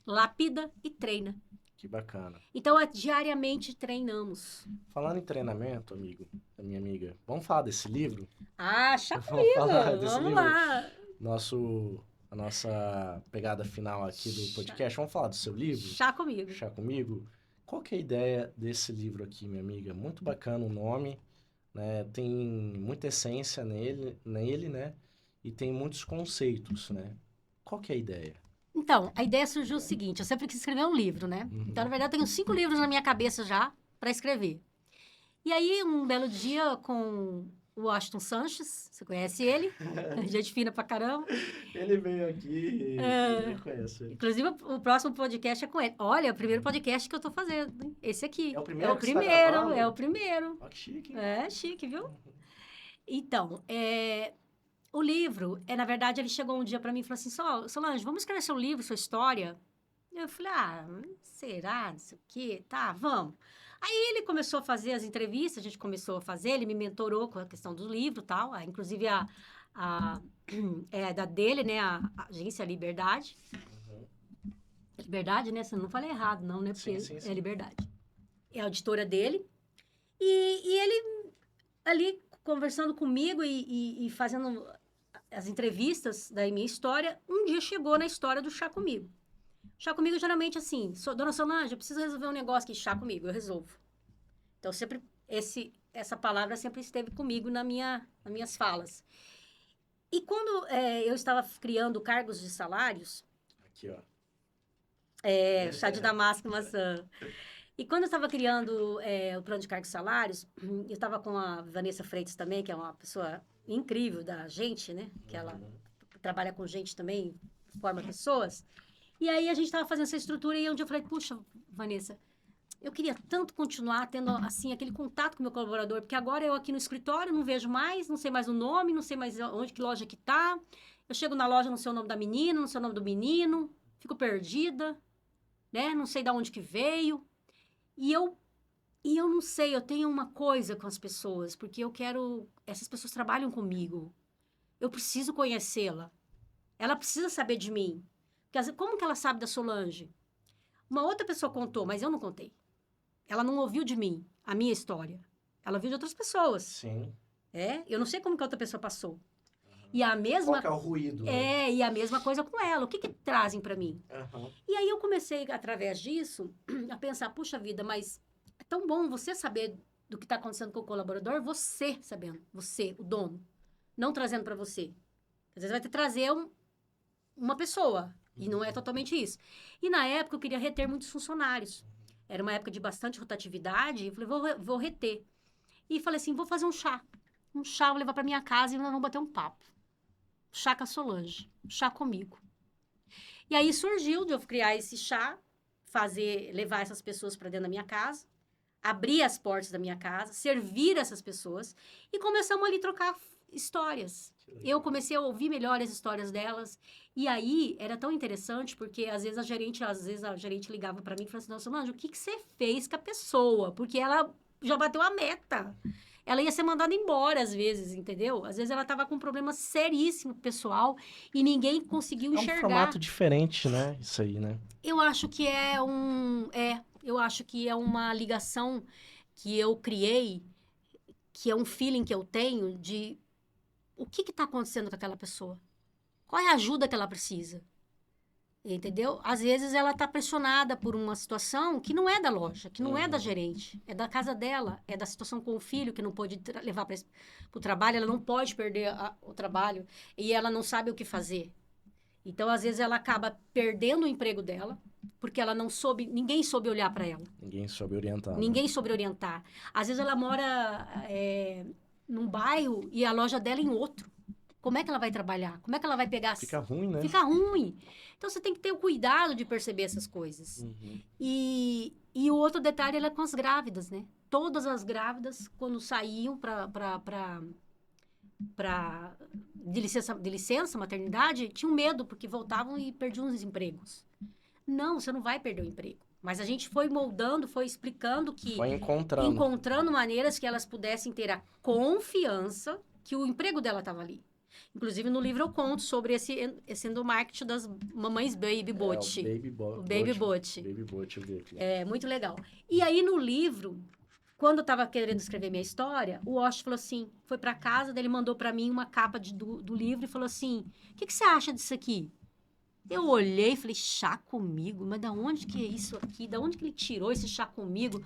Lapida e treina. Que bacana. Então, diariamente treinamos. Falando em treinamento, minha amiga, vamos falar desse livro? Ah, chá comigo. Vamos lá. A nossa pegada final aqui do podcast. Vamos falar do seu livro? Chá comigo. Chá comigo? Qual que é a ideia desse livro aqui, minha amiga? Muito bacana o nome, né? Tem muita essência nele, né? E tem muitos conceitos, né? Qual que é a ideia? Então, a ideia surgiu o seguinte, eu sempre quis escrever um livro, né? Então, na verdade, eu tenho 5 livros na minha cabeça já para escrever. E aí, um belo dia, com o Washington Sanches, você conhece ele? Gente fina pra caramba. Ele veio aqui e eu conheço ele. Inclusive, o próximo podcast é com ele. Olha, é o primeiro podcast que eu tô fazendo, hein? Esse aqui. É o primeiro É o que você tá primeiro, gravando? é o primeiro. Ó, que chique. É chique, viu? Então, o livro, na verdade, ele chegou um dia pra mim e falou assim, Solange, vamos escrever seu livro, sua história? Eu falei, será? Não sei o quê. Tá, vamos. Aí ele começou a fazer as entrevistas, a gente começou a fazer, ele me mentorou com a questão do livro e tal. Inclusive, da dele, né? A Agência Liberdade. Liberdade, né? Você não falei errado, não, né? Porque Sim. é Liberdade. É a editora dele. E ele, ali, conversando comigo e fazendo as entrevistas da minha história, um dia chegou na história do Chá Comigo. Chá comigo, geralmente, assim, dona Solange, eu preciso resolver um negócio aqui, chá comigo, eu resolvo. Então, sempre, essa palavra sempre esteve comigo nas minhas falas. E quando eu estava criando cargos de salários... Aqui, ó. Chá de damasco e maçã. E quando eu estava criando o plano de cargos e salários, eu estava com a Vanessa Freitas também, que é uma pessoa incrível da gente, né? Que ela trabalha com gente também, forma pessoas... E aí, a gente estava fazendo essa estrutura e um dia eu falei, puxa, Vanessa, eu queria tanto continuar tendo, assim, aquele contato com o meu colaborador, porque agora eu aqui no escritório não vejo mais, não sei mais o nome, não sei mais onde, que loja que tá. Eu chego na loja, não sei o nome da menina, não sei o nome do menino, fico perdida, né? Não sei de onde que veio. E eu não sei, eu tenho uma coisa com as pessoas, porque essas pessoas trabalham comigo. Eu preciso conhecê-la. Ela precisa saber de mim. Como que ela sabe da Solange? Uma outra pessoa contou, mas eu não contei. Ela não ouviu de mim a minha história. Ela ouviu de outras pessoas. Sim. Eu não sei como que a outra pessoa passou. E a mesma... Qual que é o ruído? E a mesma coisa com ela. O que trazem para mim? Uhum. E aí eu comecei, através disso, a pensar, puxa vida, mas é tão bom você saber do que está acontecendo com o colaborador, você sabendo, você, o dono, não trazendo para você. Às vezes vai ter que trazer uma pessoa, e não é totalmente isso. E na época eu queria reter muitos funcionários. Era uma época de bastante rotatividade, e eu falei, vou reter. E falei assim, vou fazer um chá. Um chá, vou levar para minha casa e nós vamos bater um papo. Chá com a Solange, chá comigo. E aí surgiu de eu criar esse chá, levar essas pessoas para dentro da minha casa, abrir as portas da minha casa, servir essas pessoas, e começamos ali a trocar histórias. Eu comecei a ouvir melhor as histórias delas, e aí era tão interessante, porque às vezes a gerente ligava para mim e falava assim, nossa, Solange, o que você fez com a pessoa? Porque ela já bateu a meta. Ela ia ser mandada embora às vezes, entendeu? Às vezes ela estava com um problema seríssimo pessoal e ninguém conseguiu enxergar. É um formato diferente, né? Isso aí, né? Eu acho que eu acho que é uma ligação que eu criei, que é um feeling que eu tenho de o que está acontecendo com aquela pessoa? Qual é a ajuda que ela precisa? Entendeu? Às vezes ela está pressionada por uma situação que não é da loja, que não é da gerente, é da casa dela, é da situação com o filho que não pode levar para o trabalho, ela não pode perder o trabalho e ela não sabe o que fazer. Então, às vezes, ela acaba perdendo o emprego dela, porque ela não soube, ninguém soube olhar para ela. Ninguém soube orientar. Ninguém soube orientar. Às vezes, ela mora num bairro e a loja dela em outro. Como é que ela vai trabalhar? Como é que ela vai pegar... Fica ruim, né? Fica ruim. Então, você tem que ter o cuidado de perceber essas coisas. Uhum. E o outro detalhe é com as grávidas, né? Todas as grávidas, quando saíam de licença, maternidade, tinham medo, porque voltavam e perdiam os empregos. Não, você não vai perder o emprego. Mas a gente foi moldando, foi explicando que... Foi encontrando. Encontrando maneiras que elas pudessem ter a confiança que o emprego dela estava ali. Inclusive, no livro eu conto sobre esse endomarketing das mamães Baby Boot. O Baby Boot. Baby Boot, eu vi aqui. É, muito legal. E aí, no livro... Quando eu estava querendo escrever minha história, o Osh falou assim, foi para casa, daí ele mandou para mim uma capa do livro e falou assim, o que você acha disso aqui? Eu olhei e falei, chá comigo? Mas da onde que é isso aqui? Da onde que ele tirou esse chá comigo?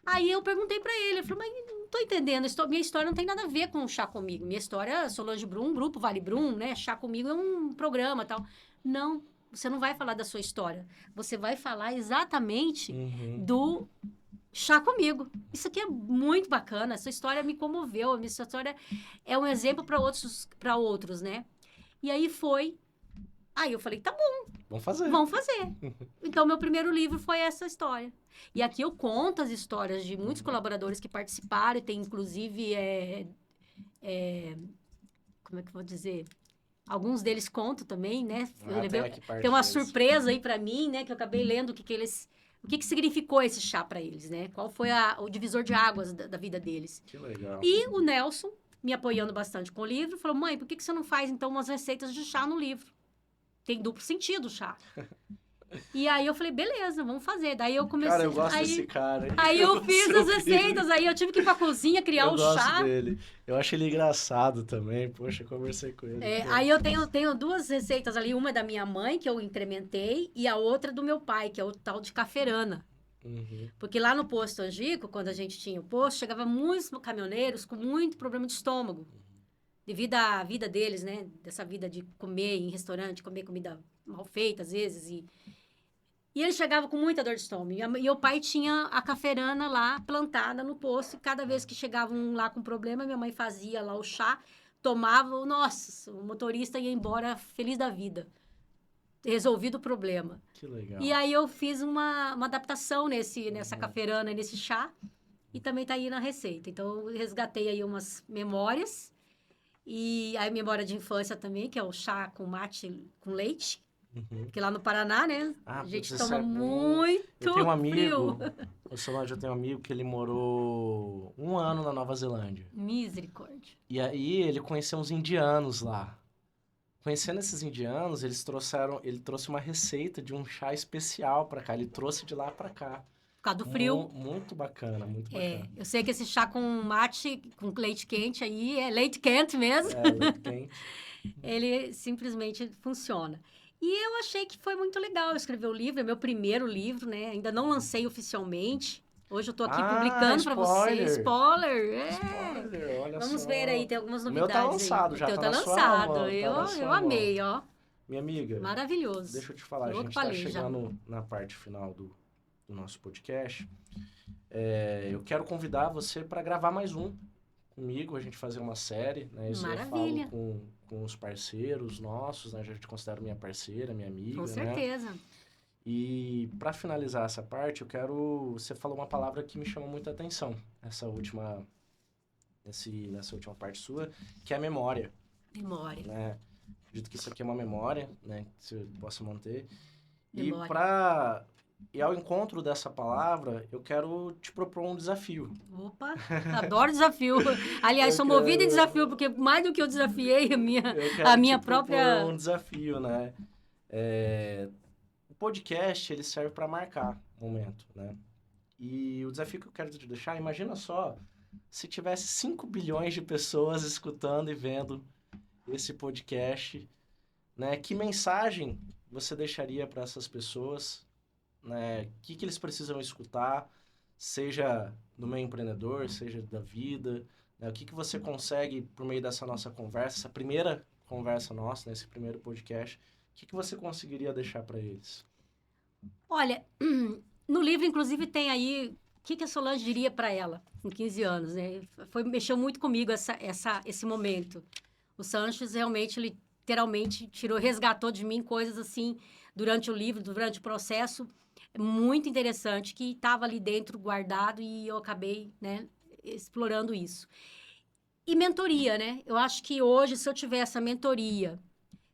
Aí eu perguntei para ele, eu falei, mas não tô entendendo, minha história não tem nada a ver com o Chá Comigo. Minha história é Solange Brum, Grupo Vale Brum, né? Chá Comigo é um programa e tal. Não, você não vai falar da sua história. Você vai falar exatamente do... Chá comigo. isso aqui é muito bacana, essa história me comoveu, a minha história é um exemplo para outros, né? E aí aí eu falei, tá bom, Vamos fazer. vamos fazer. Então, meu primeiro livro foi essa história. E aqui eu conto as histórias de muitos colaboradores que participaram, e tem inclusive, como é que eu vou dizer? Alguns deles contam também, né? Tem uma surpresa aí para mim, né? Que eu acabei lendo o que significou esse chá para eles, né? Qual foi o divisor de águas da vida deles. Que legal. E o Nelson, me apoiando bastante com o livro, falou, mãe, por que você não faz, então, umas receitas de chá no livro? Tem duplo sentido o chá. E aí eu falei, beleza, vamos fazer. Daí eu comecei... Cara, eu gosto desse cara. Aí eu fiz as receitas, aí eu tive que ir pra cozinha criar o chá. Eu gosto dele. Eu acho ele engraçado também. Poxa, conversei com ele. Aí eu tenho duas receitas ali. Uma é da minha mãe, que eu incrementei, e a outra do meu pai, que é o tal de cafeirana. Uhum. Porque lá no posto Angico, quando a gente tinha o posto, chegava muitos caminhoneiros com muito problema de estômago. Devido à vida deles, né? Dessa vida de comer em restaurante, comer comida mal feita, às vezes. E ele chegava com muita dor de estômago. E o pai tinha a cafeirana lá plantada no posto. E cada vez que chegava um lá com problema, minha mãe fazia lá o chá, tomava. Nossa, o motorista ia embora feliz da vida. Resolvido o problema. Que legal. E aí eu fiz uma adaptação nessa cafeirana, nesse chá. E também tá aí na receita. Então, eu resgatei aí umas memórias. E a memória de infância também, que é o chá com mate com leite. Porque lá no Paraná, né? A gente toma muito Eu tenho um amigo, frio. o Solange, eu tenho um amigo que ele morou 1 ano na Nova Zelândia. Misericórdia. E aí ele conheceu uns indianos lá. Conhecendo esses indianos, ele trouxe uma receita de um chá especial pra cá. Ele trouxe de lá pra cá. Por causa do frio. Muito bacana, muito bacana. Eu sei que esse chá com mate, com leite quente aí, é leite quente mesmo. Leite quente. Ele simplesmente funciona. E eu achei que foi muito legal eu escrever o livro, é meu primeiro livro, né? Ainda não lancei oficialmente. Hoje eu tô aqui publicando para vocês. Spoiler! Spoiler, olha Vamos só. ver aí, tem algumas O novidades. meu tá lançado aí. já, O teu tá tá na lançado. sua mão, Eu amei, ó. Minha amiga. Maravilhoso. Deixa eu te falar, a gente tá chegando na parte final do nosso podcast. Eu quero convidar você para gravar mais um comigo, a gente fazer uma série, né? Isso Maravilha. eu falo com os parceiros nossos, né? Já te considero minha parceira, minha amiga, com certeza. Né? E para finalizar essa parte, você falou uma palavra que me chamou muita atenção, nessa última parte sua, que é a memória. Memória. Né? Acredito que isso aqui é uma memória, né? Que você possa manter. Memória. E ao encontro dessa palavra, eu quero te propor um desafio. Opa, adoro desafio. Aliás, sou movida em desafio, porque mais do que eu desafiei a minha própria... um desafio, né? O podcast, ele serve para marcar momento, né? E o desafio que eu quero te deixar, imagina só, se tivesse 5 bilhões de pessoas escutando e vendo esse podcast, né? Que mensagem você deixaria para essas pessoas? Né? O que eles precisam escutar, seja do meio empreendedor, seja da vida, né? O que você consegue, por meio dessa nossa conversa, essa primeira conversa nossa, nesse primeiro podcast, o que você conseguiria deixar para eles? Olha, no livro, inclusive, tem aí o que a Solange diria para ela, com 15 anos, né? Mexeu muito comigo esse momento. O Sanches realmente, literalmente, resgatou de mim coisas assim, durante o livro, durante o processo, muito interessante, que estava ali dentro guardado e eu acabei, né, explorando isso. E mentoria, né? Eu acho que hoje, se eu tivesse essa mentoria,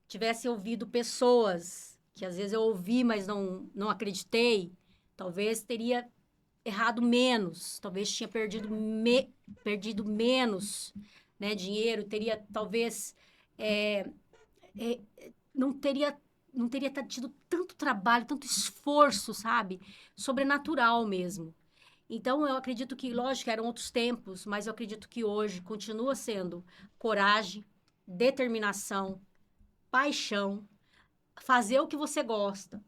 tivesse ouvido pessoas que às vezes eu ouvi, mas não acreditei, talvez teria errado menos, talvez tinha perdido menos, né, dinheiro, teria talvez não teria tido tanto trabalho, tanto esforço, sabe? Sobrenatural mesmo. Então, eu acredito que, lógico, eram outros tempos, mas eu acredito que hoje continua sendo coragem, determinação, paixão, fazer o que você gosta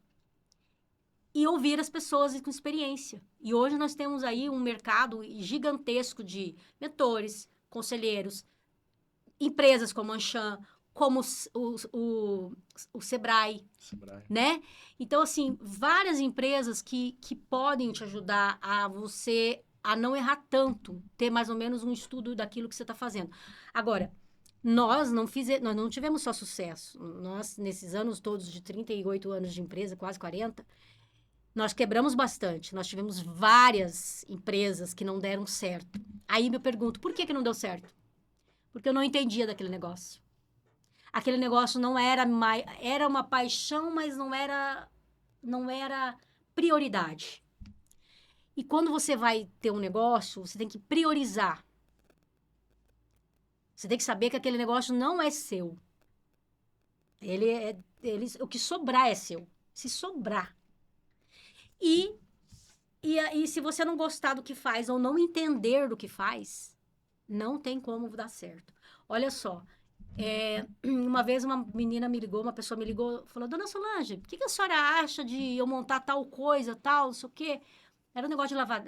e ouvir as pessoas com experiência. E hoje nós temos aí um mercado gigantesco de mentores, conselheiros, empresas como a Anshan, como o Sebrae, né? Então, assim, várias empresas que podem te ajudar a você a não errar tanto, ter mais ou menos um estudo daquilo que você está fazendo. Agora, nós não tivemos só sucesso. Nós, nesses anos todos de 38 anos de empresa, quase 40, nós quebramos bastante. Nós tivemos várias empresas que não deram certo. Aí eu pergunto, por que não deu certo? Porque eu não entendia daquele negócio. Aquele negócio não era era uma paixão, mas não era prioridade. E quando você vai ter um negócio, você tem que priorizar. Você tem que saber que aquele negócio não é seu. O que sobrar é seu. Se sobrar. E se você não gostar do que faz ou não entender do que faz, não tem como dar certo. Olha só, uma vez uma pessoa me ligou, falou, Dona Solange, o que a senhora acha de eu montar tal coisa, tal, não sei o quê? Era um negócio de lavar,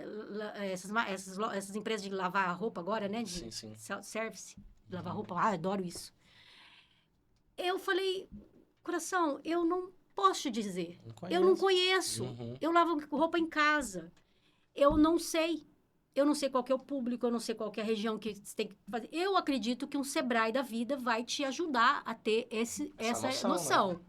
essas empresas de lavar a roupa agora, né? De Sim. Self-service, de lavar roupa. Ah, adoro isso. Eu falei, coração, eu não posso te dizer. Eu não conheço. Eu lavo roupa em casa. Eu não sei. Eu não sei qual que é o público, eu não sei qual que é a região que você tem que fazer. Eu acredito que um Sebrae da vida vai te ajudar a ter essa noção. Né?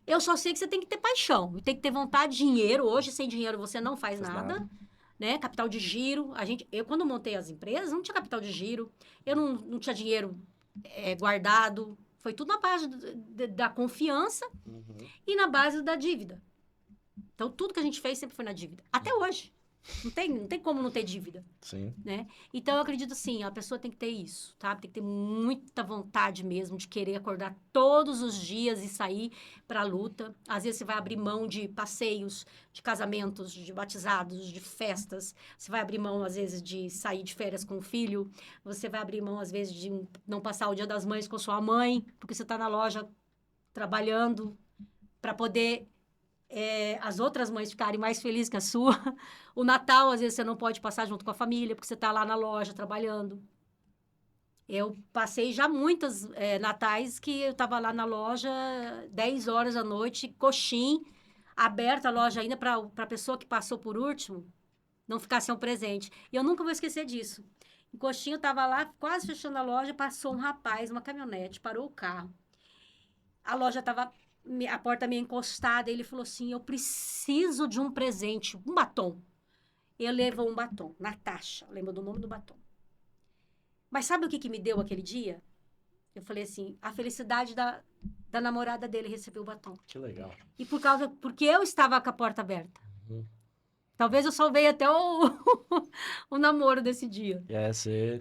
Eu só sei que você tem que ter paixão, tem que ter vontade, dinheiro. Hoje, sem dinheiro, você não faz nada. Né? Capital de giro. Eu, quando montei as empresas, não tinha capital de giro. Eu não tinha dinheiro guardado. Foi tudo na base da confiança e na base da dívida. Então, tudo que a gente fez sempre foi na dívida. Até hoje. Não tem como não ter dívida. Sim. Né? Então, eu acredito assim, a pessoa tem que ter isso, tá? Tem que ter muita vontade mesmo de querer acordar todos os dias e sair para a luta. Às vezes, você vai abrir mão de passeios, de casamentos, de batizados, de festas. Você vai abrir mão, às vezes, de sair de férias com o filho. Você vai abrir mão, às vezes, de não passar o Dia das Mães com sua mãe, porque você está na loja trabalhando para poder... as outras mães ficarem mais felizes que a sua. O Natal, às vezes, você não pode passar junto com a família, porque você está lá na loja trabalhando. Eu passei já muitas natais que eu estava lá na loja 10 horas da noite, coxim, aberta a loja ainda para a pessoa que passou por último não ficar sem um presente. E eu nunca vou esquecer disso. O coxinho estava lá, quase fechando a loja, passou um rapaz, uma caminhonete, parou o carro. A loja estava... a porta meio encostada, ele falou assim, eu preciso de um presente, um batom. Ele levou um batom, Natasha, lembro do nome do batom. Mas sabe o que me deu aquele dia? Eu falei assim, a felicidade da namorada dele receber o batom. Que legal. E porque eu estava com a porta aberta. Talvez eu salvei até o namoro desse dia.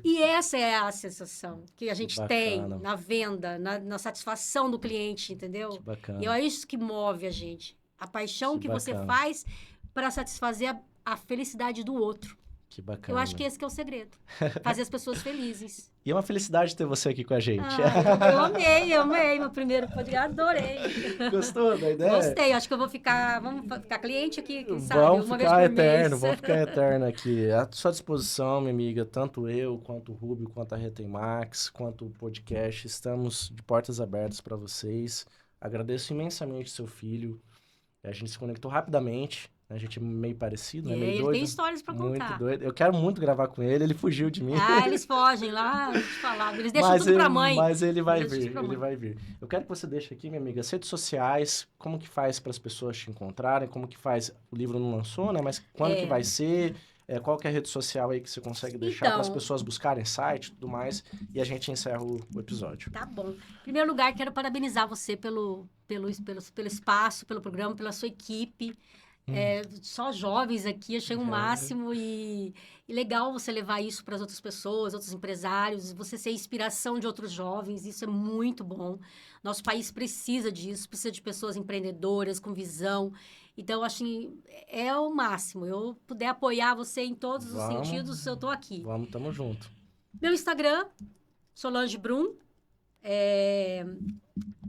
E essa é a sensação que a gente tem na venda, na satisfação do cliente, entendeu? Que bacana. E é isso que move a gente. A paixão que você faz para satisfazer a felicidade do outro. Que bacana. Eu acho que esse que é o segredo. Fazer as pessoas felizes. E é uma felicidade ter você aqui com a gente. Eu amei meu primeiro podcast, adorei. Gostou da ideia? Gostei, acho que vamos ficar cliente aqui, quem sabe, uma vez por mês. Vamos ficar eterno aqui. À sua disposição, minha amiga, tanto eu, quanto o Rubio, quanto a Retemax, quanto o podcast, estamos de portas abertas para vocês. Agradeço imensamente seu filho. A gente se conectou rapidamente. A gente é meio parecido, né? Meio doido. Ele tem histórias pra contar. Muito doido. Eu quero muito gravar com ele, ele fugiu de mim. Eles fogem lá, deixa eu te falar. Eles deixam tudo pra mãe. Mas ele vai vir, ele vai vir. Eu quero que você deixe aqui, minha amiga, as redes sociais, como que faz para as pessoas te encontrarem, como que faz, o livro não lançou, né? Mas quando que vai ser, qual que é a rede social aí que você consegue deixar para as pessoas buscarem site e tudo mais, e a gente encerra o episódio. Tá bom. Em primeiro lugar, quero parabenizar você pelo espaço, pelo programa, pela sua equipe. Só jovens aqui, achei o máximo e legal você levar isso para as outras pessoas, outros empresários, você ser inspiração de outros jovens, isso é muito bom. Nosso país precisa disso, precisa de pessoas empreendedoras, com visão. Então, acho que é o máximo. Eu puder apoiar você em todos os sentidos, eu estou aqui. Vamos, tamo junto. Meu Instagram, Solange Brum.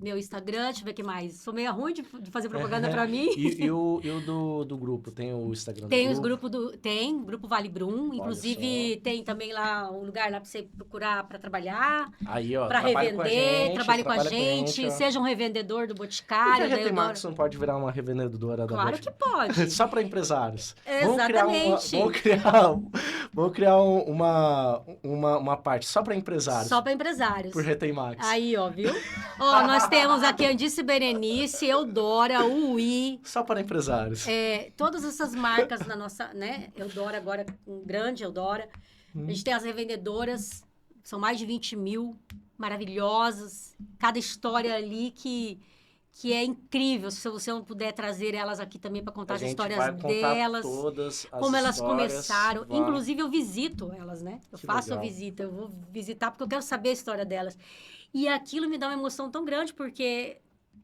Meu Instagram, deixa eu ver o que mais. Sou meio ruim de fazer propaganda pra mim. E o do grupo? Tem o Instagram do grupo? Tem, Grupo Vale Brum. Inclusive, tem também lá um lugar lá pra você procurar pra trabalhar. Aí, ó, pra revender, trabalhe com a gente. Seja um revendedor do Boticário. Por que a Retemax não pode virar uma revendedora da Claro que pode. Só pra empresários. Exatamente. Vamos criar Vou criar uma parte só para empresários. Só para empresários. Por Retém Max. Aí, ó, viu? Ó, nós temos aqui Andice Berenice, Eudora, Ui. Só para empresários. Todas essas marcas na nossa, né? Eudora agora, um grande Eudora. A gente tem as revendedoras, são mais de 20 mil, maravilhosas. Cada história ali que é incrível. Se você não puder trazer elas aqui também para contar as histórias delas. Todas as como elas histórias, começaram. Inclusive, eu visito elas, né? Eu faço legal. a visita, eu vou visitar porque eu quero saber a história delas. E aquilo me dá uma emoção tão grande, porque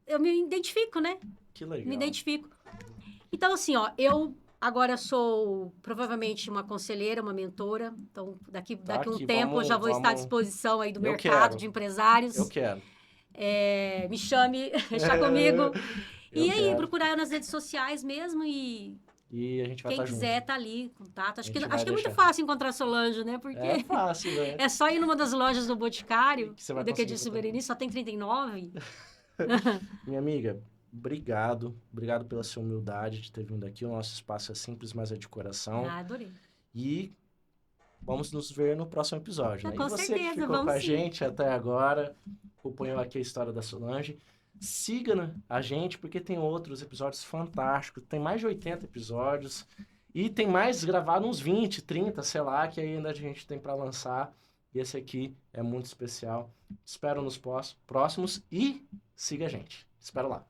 eu me identifico, né? Que legal. Me identifico. Então, assim, ó, eu agora sou provavelmente uma conselheira, uma mentora. Então, daqui um tempo eu já vou estar à disposição aí do mercado de empresários. Eu quero. Me chame, deixar comigo. E aí, procurar eu nas redes sociais mesmo e a gente vai quem estar quiser junto. Tá ali, contato. Acho que deixar. é muito fácil encontrar a Solange, né? Porque é fácil, né? É só ir numa das lojas do Boticário, da Andice Berenice, só tem 39. Minha amiga, obrigado. Obrigado pela sua humildade de ter vindo aqui. O nosso espaço é simples, mas é de coração. Adorei. E vamos nos ver no próximo episódio, né? Com e você certeza, que ficou com a gente até agora, acompanhou aqui a história da Solange. Siga a gente, porque tem outros episódios fantásticos. Tem mais de 80 episódios. E tem mais gravado, uns 20, 30, sei lá, que ainda a gente tem para lançar. E esse aqui é muito especial. Espero nos próximos e siga a gente. Espero lá.